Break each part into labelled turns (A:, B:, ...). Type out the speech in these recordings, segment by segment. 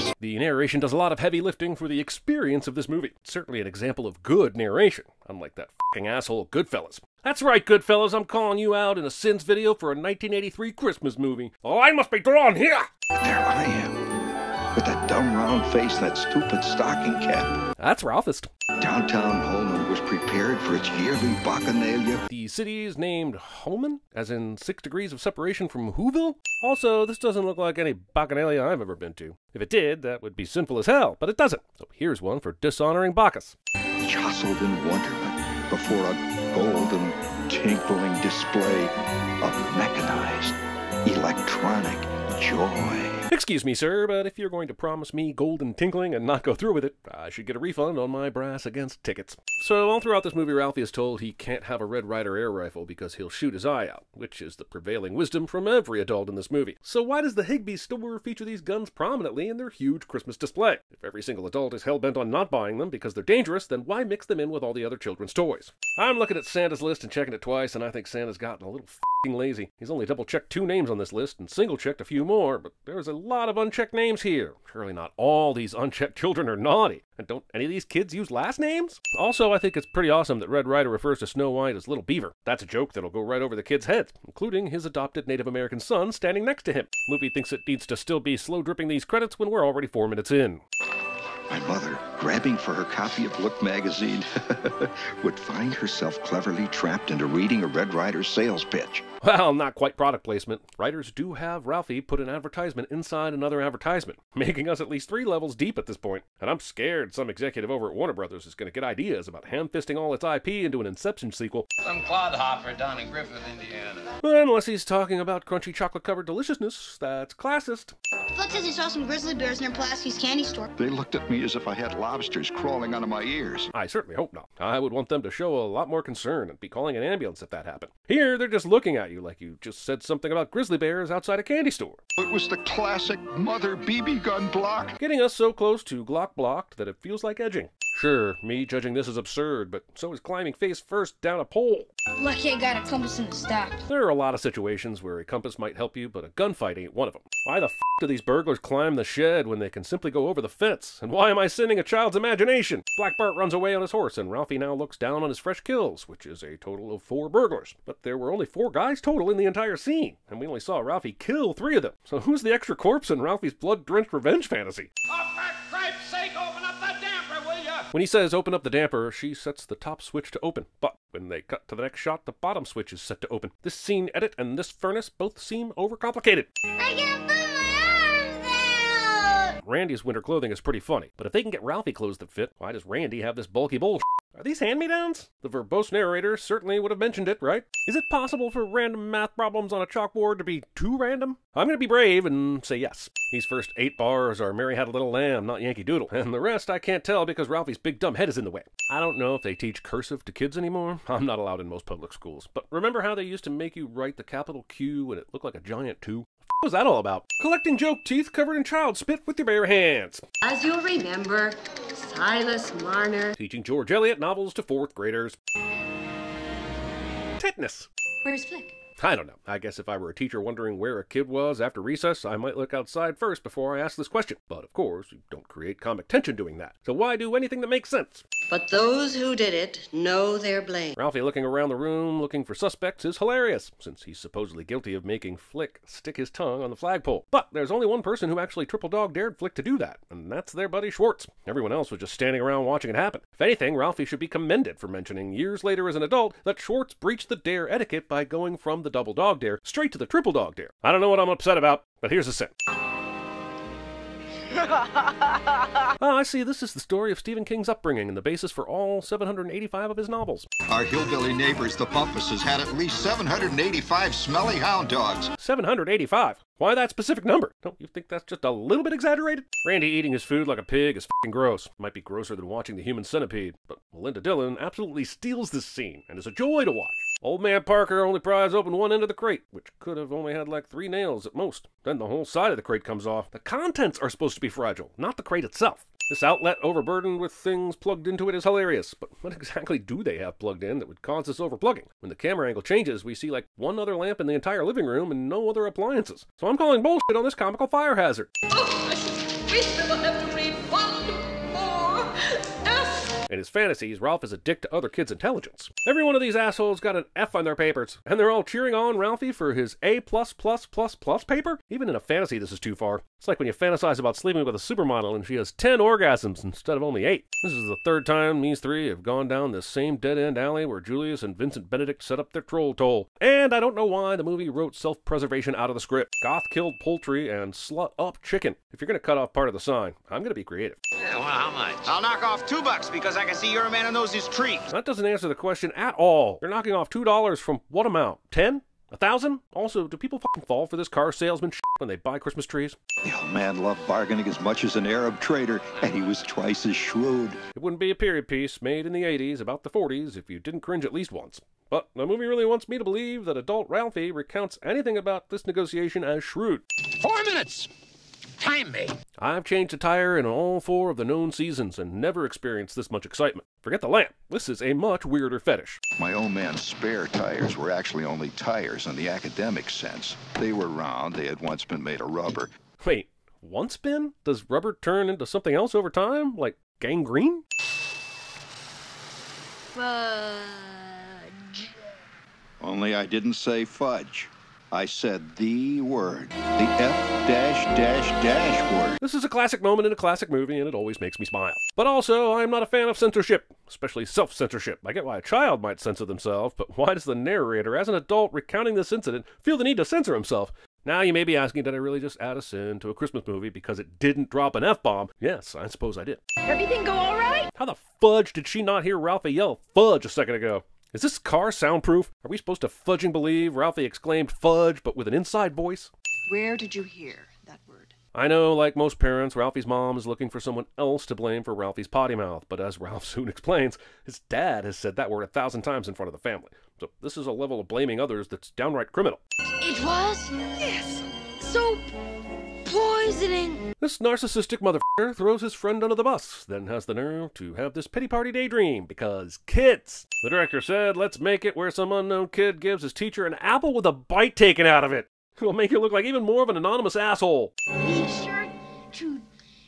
A: Christmas.
B: The narration does a lot of heavy lifting for the experience of this movie. It's certainly an example of good narration, unlike that f***ing asshole Goodfellas. That's right, Goodfellas, I'm calling you out in a Sins video for a 1983 Christmas movie. The line must be drawn here!
A: There I am, with that dumb round face and that stupid stocking cap.
B: That's Ralphist.
A: Downtown Holman was prepared for its yearly bacchanalia.
B: The city is named Holman, as in 6 degrees of separation from Whoville? Also, this doesn't look like any bacchanalia I've ever been to. If it did, that would be sinful as hell, but it doesn't. So here's one for dishonoring Bacchus.
A: Jostled in wonderment before a golden, tinkling display of mechanized, electronic joy.
B: Excuse me, sir, but if you're going to promise me golden tinkling and not go through with it, I should get a refund on my brass against tickets. So all throughout this movie, Ralphie is told he can't have a Red Ryder air rifle because he'll shoot his eye out, which is the prevailing wisdom from every adult in this movie. So why does the Higby store feature these guns prominently in their huge Christmas display? If every single adult is hell-bent on not buying them because they're dangerous, then why mix them in with all the other children's toys? I'm looking at Santa's list and checking it twice, and I think Santa's gotten a little f***ing lazy. He's only double-checked 2 names on this list and single-checked a few more, but there's a lot of unchecked names here. Surely not all these unchecked children are naughty. And don't any of these kids use last names? Also, I think it's pretty awesome that Red Ryder refers to Snow White as Little Beaver. That's a joke that'll go right over the kids' heads, including his adopted Native American son standing next to him. Movie thinks it needs to still be slow-dripping these credits when we're already 4 minutes in.
A: My mother, grabbing for her copy of Look magazine, would find herself cleverly trapped into reading a Red Ryder sales pitch.
B: Well, not quite product placement. Writers do have Ralphie put an advertisement inside another advertisement, making us at least 3 levels deep at this point. And I'm scared some executive over at Warner Brothers is going to get ideas about ham-fisting all its IP into an Inception sequel.
C: Some clodhopper down in Griffith, Indiana.
B: Unless he's talking about crunchy chocolate-covered deliciousness, that's classist.
D: Flex says he saw some grizzly bears near Pulaski's candy store.
A: They looked at me as if I had lobsters crawling out of my ears.
B: I certainly hope not. I would want them to show a lot more concern and be calling an ambulance if that happened. Here, they're just looking at you like you just said something about grizzly bears outside a candy store.
A: It was the classic mother BB gun block.
B: Getting us so close to Glock blocked that it feels like edging. Sure, me judging this is absurd, but so is climbing face first down a pole.
D: Lucky I got a compass in the stock.
B: There are a lot of situations where a compass might help you, but a gunfight ain't one of them. Why the f*** do these burglars climb the shed when they can simply go over the fence? And why am I sending a child's imagination? Black Bart runs away on his horse, and Ralphie now looks down on his fresh kills, which is a total of 4 burglars. But there were only 4 guys total in the entire scene, and we only saw Ralphie kill 3 of them. So who's the extra corpse in Ralphie's blood-drenched revenge fantasy?
C: Oh, for Christ's sake, open up the damper, will ya?
B: When he says open up the damper, she sets the top switch to open. But when they cut to the next shot, the bottom switch is set to open. This scene edit and this furnace both seem overcomplicated.
D: I can't put my arms out!
B: Randy's winter clothing is pretty funny, but if they can get Ralphie clothes that fit, why does Randy have this bulky bullshit? Are these hand-me-downs? The verbose narrator certainly would have mentioned it, right? Is it possible for random math problems on a chalkboard to be too random? I'm gonna be brave and say yes. These first 8 bars are Mary Had a Little Lamb, not Yankee Doodle, and the rest I can't tell because Ralphie's big dumb head is in the way. I don't know if they teach cursive to kids anymore. I'm not allowed in most public schools. But remember how they used to make you write the capital Q and it looked like a giant 2? What was that all about? Collecting joke teeth covered in child spit with your bare hands.
E: As you'll remember, Silas Marner.
B: Teaching George Eliot novels to 4th graders. Tetanus.
E: Where's Flick?
B: I don't know. I guess if I were a teacher wondering where a kid was after recess, I might look outside first before I ask this question. But of course, you don't create comic tension doing that. So why do anything that makes sense?
E: But those who did it know their blame.
B: Ralphie looking around the room looking for suspects is hilarious, since he's supposedly guilty of making Flick stick his tongue on the flagpole. But there's only one person who actually triple dog dared Flick to do that, and that's their buddy Schwartz. Everyone else was just standing around watching it happen. If anything, Ralphie should be commended for mentioning years later as an adult that Schwartz breached the dare etiquette by going from the double dog dare straight to the triple dog dare. I don't know what I'm upset about, but here's a sin. I see. This is the story of Stephen King's upbringing and the basis for all 785 of his novels.
A: Our hillbilly neighbors, the Bumpuses, had at least 785 smelly hound dogs.
B: 785? Why that specific number? Don't you think that's just a little bit exaggerated? Randy eating his food like a pig is f***ing gross. Might be grosser than watching The Human Centipede, but Melinda Dillon absolutely steals this scene and is a joy to watch. Old man Parker only pries open one end of the crate, which could have only had like 3 nails at most. Then the whole side of the crate comes off. The contents are supposed to be fragile, not the crate itself. This outlet overburdened with things plugged into it is hilarious, but what exactly do they have plugged in that would cause this overplugging? When the camera angle changes, we see like one other lamp in the entire living room and no other appliances. So I'm calling bullshit on this comical fire hazard.
E: Oh, will have to read one more F.
B: In his fantasies, Ralph is a dick to other kids' intelligence. Every one of these assholes got an F on their papers, and they're all cheering on Ralphie for his A++++ paper? Even in a fantasy, this is too far. It's like when you fantasize about sleeping with a supermodel and she has 10 orgasms instead of only 8. This is the third time these three have gone down this same dead-end alley where Julius and Vincent Benedict set up their troll toll. And I don't know why the movie wrote self-preservation out of the script. Goth killed poultry and slut up chicken. If you're gonna cut off part of the sign, I'm gonna be creative.
F: Yeah, well, how much? I'll knock off $2 because I can see you're a man who knows his trees.
B: That doesn't answer the question at all. You're knocking off $2 from what amount? 10? 1,000? Also, do people fucking fall for this car salesman shit when they buy Christmas trees?
A: The old man loved bargaining as much as an Arab trader, and he was twice as shrewd.
B: It wouldn't be a period piece made in the 80s about the 40s if you didn't cringe at least once. But the movie really wants me to believe that adult Ralphie recounts anything about this negotiation as shrewd.
F: 4 minutes. Time me.
B: I've changed a tire in all 4 of the known seasons and never experienced this much excitement. Forget the lamp. This is a much weirder fetish.
A: My old man's spare tires were actually only tires in the academic sense. They were round, they had once been made of rubber.
B: Wait, once been? Does rubber turn into something else over time? Like gangrene?
D: Fudge.
A: Only I didn't say fudge. I said the word. The F-dash word.
B: This is a classic moment in a classic movie, and it always makes me smile. But also, I'm not a fan of censorship, especially self-censorship. I get why a child might censor themselves, but why does the narrator, as an adult recounting this incident, feel the need to censor himself? Now you may be asking, did I really just add a sin to a Christmas movie because it didn't drop an F-bomb? Yes, I suppose I did.
D: Everything go all right?
B: How the fudge did she not hear Ralphie yell fudge a second ago? Is this car soundproof? Are we supposed to fudging believe Ralphie exclaimed fudge, but with an inside voice?
E: Where did you hear that word?
B: I know, like most parents, Ralphie's mom is looking for someone else to blame for Ralphie's potty mouth, but as Ralph soon explains, his dad has said that word 1,000 times in front of the family. So this is a level of blaming others that's downright criminal.
D: It was? Yes. So poisoning.
B: This narcissistic motherfucker throws his friend under the bus, then has the nerve to have this pity party daydream, because kids. The director said, let's make it where some unknown kid gives his teacher an apple with a bite taken out of it. It'll make you look like even more of an anonymous asshole.
D: Be sure to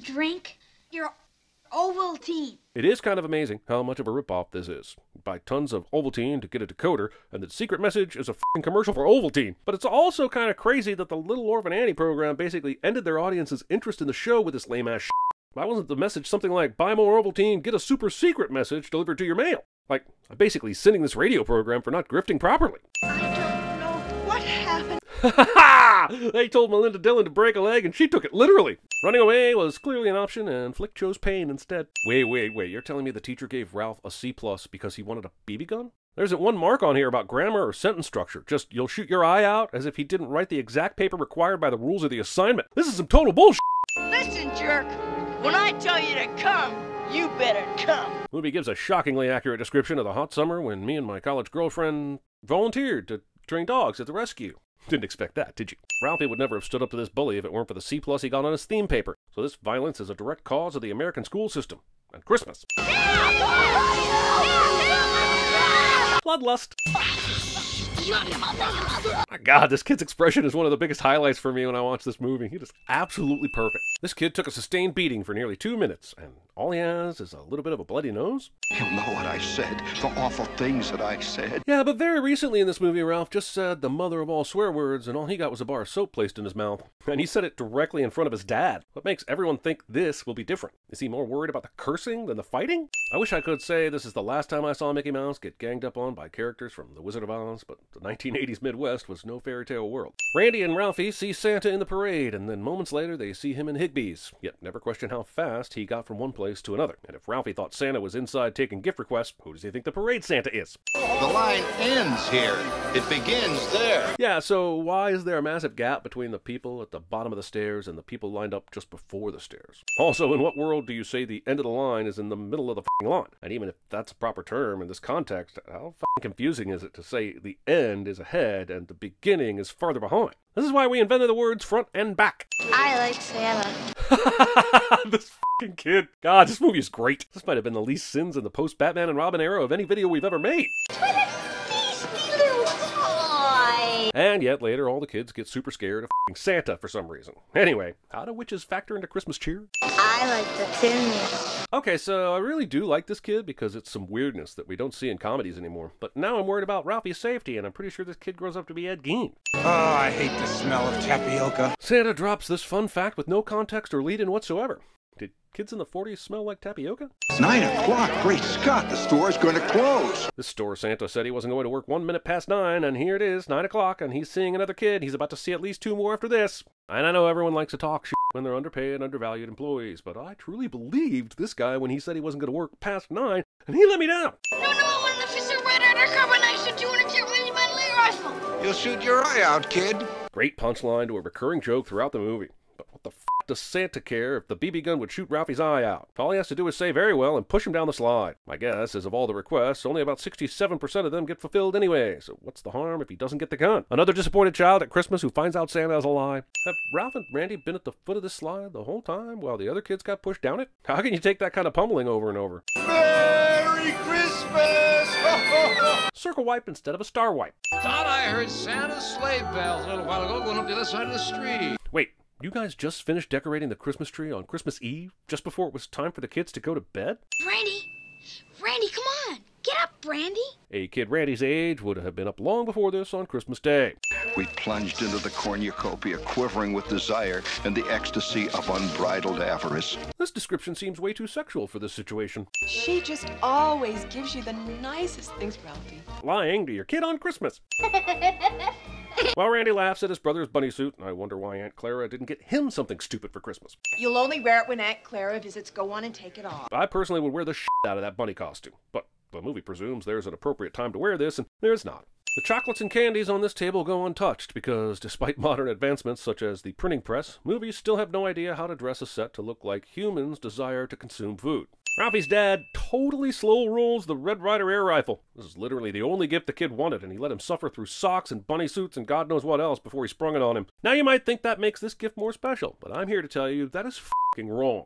D: drink your Ovaltine.
B: It is kind of amazing how much of a ripoff this is. Buy tons of Ovaltine to get a decoder, and the secret message is a f***ing commercial for Ovaltine. But it's also kind of crazy that the Little Orphan Annie program basically ended their audience's interest in the show with this lame-ass shit. Why wasn't the message something like, buy more Ovaltine, get a super secret message delivered to your mail? Like, I'm basically sending this radio program for not grifting properly.
E: I don't know what happened.
B: Ha ha ha! They told Melinda Dillon to break a leg and she took it literally. Running away was clearly an option and Flick chose pain instead. Wait, you're telling me the teacher gave Ralph a C+ because he wanted a BB gun? There isn't one mark on here about grammar or sentence structure, just you'll shoot your eye out as if he didn't write the exact paper required by the rules of the assignment. This is some total bullshit!
G: Listen, jerk, when I tell you to come, you better come.
B: The movie gives a shockingly accurate description of the hot summer when me and my college girlfriend volunteered to train dogs at the rescue. Didn't expect that, did you? Ralphie would never have stood up to this bully if it weren't for the C+ he got on his theme paper. So this violence is a direct cause of the American school system. And Christmas. Bloodlust. My God, this kid's expression is one of the biggest highlights for me when I watch this movie. He is absolutely perfect. This kid took a sustained beating for nearly 2 minutes, and all he has is a little bit of a bloody nose.
A: You know what I said, the awful things that I said.
B: Yeah, but very recently in this movie, Ralph just said the mother of all swear words, and all he got was a bar of soap placed in his mouth. And he said it directly in front of his dad. What makes everyone think this will be different? Is he more worried about the cursing than the fighting? I wish I could say this is the last time I saw Mickey Mouse get ganged up on by characters from The Wizard of Oz, but the 1980s Midwest was no fairy tale world. Randy and Ralphie see Santa in the parade, and then moments later they see him in Higbee's, yet never question how fast he got from one place to another. And if Ralphie thought Santa was inside taking gift requests, who does he think the parade Santa is?
F: The line ends here. It begins there.
B: Yeah, so why is there a massive gap between the people at the bottom of the stairs and the people lined up just before the stairs? Also, in what world do you say the end of the line is in the middle of the f***ing line? And even if that's a proper term in this context, how f***ing confusing is it to say the end is ahead and the beginning is farther behind? This is why we invented the words front and back.
D: I like Santa.
B: This f***ing kid. God, this movie is great. This might have been the least sins in the post-Batman and Robin era of any video we've ever made.
D: What a beastly little toy.
B: And yet later, all the kids get super scared of f***ing Santa for some reason. Anyway, how do witches factor into Christmas cheer?
D: I like the Tin Man.
B: Okay, so I really do like this kid because it's some weirdness that we don't see in comedies anymore. But now I'm worried about Ralphie's safety, and I'm pretty sure this kid grows up to be Ed Gein.
H: Oh, I hate the smell of tapioca.
B: Santa drops this fun fact with no context or lead-in whatsoever. Did kids in the 40s smell like tapioca?
A: 9 o'clock. Great Scott, the store's going to close.
B: This store Santa said he wasn't going to work 1 minute past 9, and here it is, 9 o'clock, and he's seeing another kid. He's about to see at least 2 more after this. And I know everyone likes to talk shit when they're underpaid, undervalued employees, but I truly believed this guy when he said he wasn't going to work past 9, and he let me down.
D: No, I want an official red undercover knife, 200 millimeter rifle.
H: You'll shoot your eye out, kid.
B: Great punchline to a recurring joke throughout the movie. But what the f*** does Santa care if the BB gun would shoot Ralphie's eye out? All he has to do is say very well and push him down the slide. My guess is of all the requests, only about 67% of them get fulfilled anyway, so what's the harm if he doesn't get the gun? Another disappointed child at Christmas who finds out Santa has a lie? Have Ralph and Randy been at the foot of this slide the whole time while the other kids got pushed down it? How can you take that kind of pummeling over and over?
H: Merry Christmas!
B: Circle wipe instead of a star wipe.
C: Thought I heard Santa's sleigh bells a little while ago going up the other side of the street.
B: Wait, you guys just finished decorating the Christmas tree on Christmas Eve, just before it was time for the kids to go to bed?
D: Randy, come on. Get up, Randy.
B: A kid Randy's age would have been up long before this on Christmas Day.
A: We plunged into the cornucopia, quivering with desire and the ecstasy of unbridled avarice.
B: This description seems way too sexual for this situation.
E: She just always gives you the nicest things, Ralphie.
B: Lying to your kid on Christmas. While Randy laughs at his brother's bunny suit, I wonder why Aunt Clara didn't get him something stupid for Christmas.
E: You'll only wear it when Aunt Clara visits. Go on and take it off.
B: I personally would wear the shit out of that bunny costume, but the movie presumes there's an appropriate time to wear this, and there's not. The chocolates and candies on this table go untouched because, despite modern advancements such as the printing press, movies still have no idea how to dress a set to look like humans desire to consume food. Ralphie's dad totally slow rolls the Red Ryder air rifle. This is literally the only gift the kid wanted, and he let him suffer through socks and bunny suits and God knows what else before he sprung it on him. Now you might think that makes this gift more special, but I'm here to tell you that is f***ing wrong.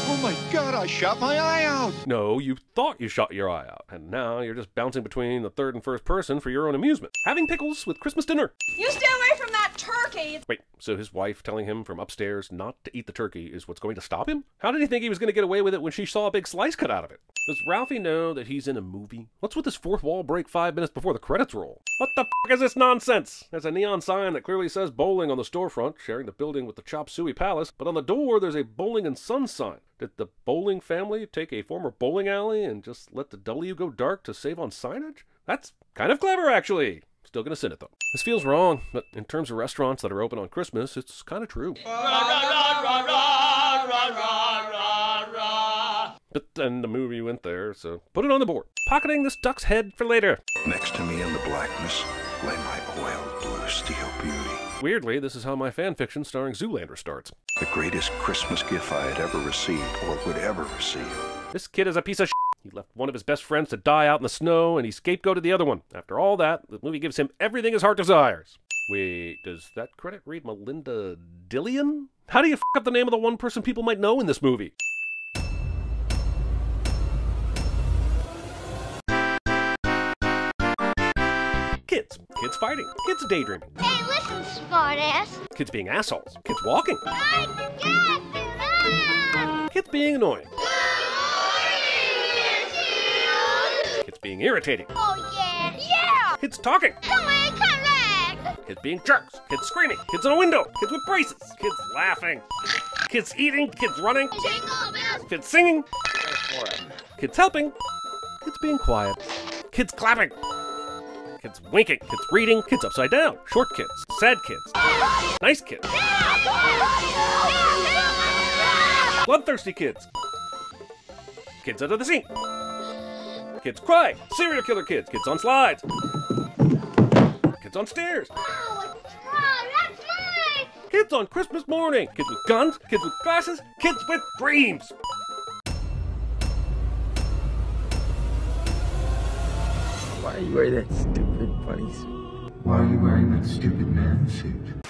A: Oh my God, I shot my eye out.
B: No, you thought you shot your eye out, and now you're just bouncing between the third and first person for your own amusement. Having pickles with Christmas dinner.
E: You stay away from that turkey!
B: Wait, so his wife telling him from upstairs not to eat the turkey is what's going to stop him? How did he think he was going to get away with it when she saw a big slice cut out of it? Does Ralphie know that he's in a movie? What's with this fourth wall break 5 minutes before the credits roll? What the f*** is this nonsense? There's a neon sign that clearly says bowling on the storefront, sharing the building with the Chop Suey Palace, but on the door there's a bowling and sun sign. Did the bowling family take a former bowling alley and just let the W go dark to save on signage? That's kind of clever, actually. Still gonna send it, though. This feels wrong, but in terms of restaurants that are open on Christmas, it's kind of true. But then the movie went there, so put it on the board. Pocketing this duck's head for later.
A: Next to me in the blackness lay my oiled blue steel beauty.
B: Weirdly, this is how my fan fiction starring Zoolander starts.
A: The greatest Christmas gift I had ever received or would ever receive.
B: This kid is a piece of shit. He left one of his best friends to die out in the snow, and he scapegoated the other one. After all that, the movie gives him everything his heart desires. Wait, does that credit read Melinda Dillion? How do you f*** up the name of the one person people might know in this movie? Kids. Kids fighting. Kids daydreaming.
D: Hey, listen, smartass.
B: Kids being assholes. Kids walking.
D: I forgot.
B: Kids being annoying. Kids being irritating.
D: Oh, yeah. Yeah.
B: Kids talking.
D: Come back.
B: Kids being jerks. Kids screaming. Kids in a window. Kids with braces. Kids laughing. Kids eating. Kids running.
D: Jingle bells.
B: Kids singing. Kids helping. Kids being quiet. Kids clapping. Kids winking. Kids reading. Kids upside down. Short kids. Sad kids. Nice kids. Bloodthirsty kids. Kids under the sink. Kids cry. Serial killer kids. Kids on slides. Kids on stairs.
D: Oh, that's mine.
B: Kids on Christmas morning. Kids with guns. Kids with glasses. Kids with dreams.
I: Why are you wearing that stupid bunny suit?
J: Why are you wearing that stupid man suit?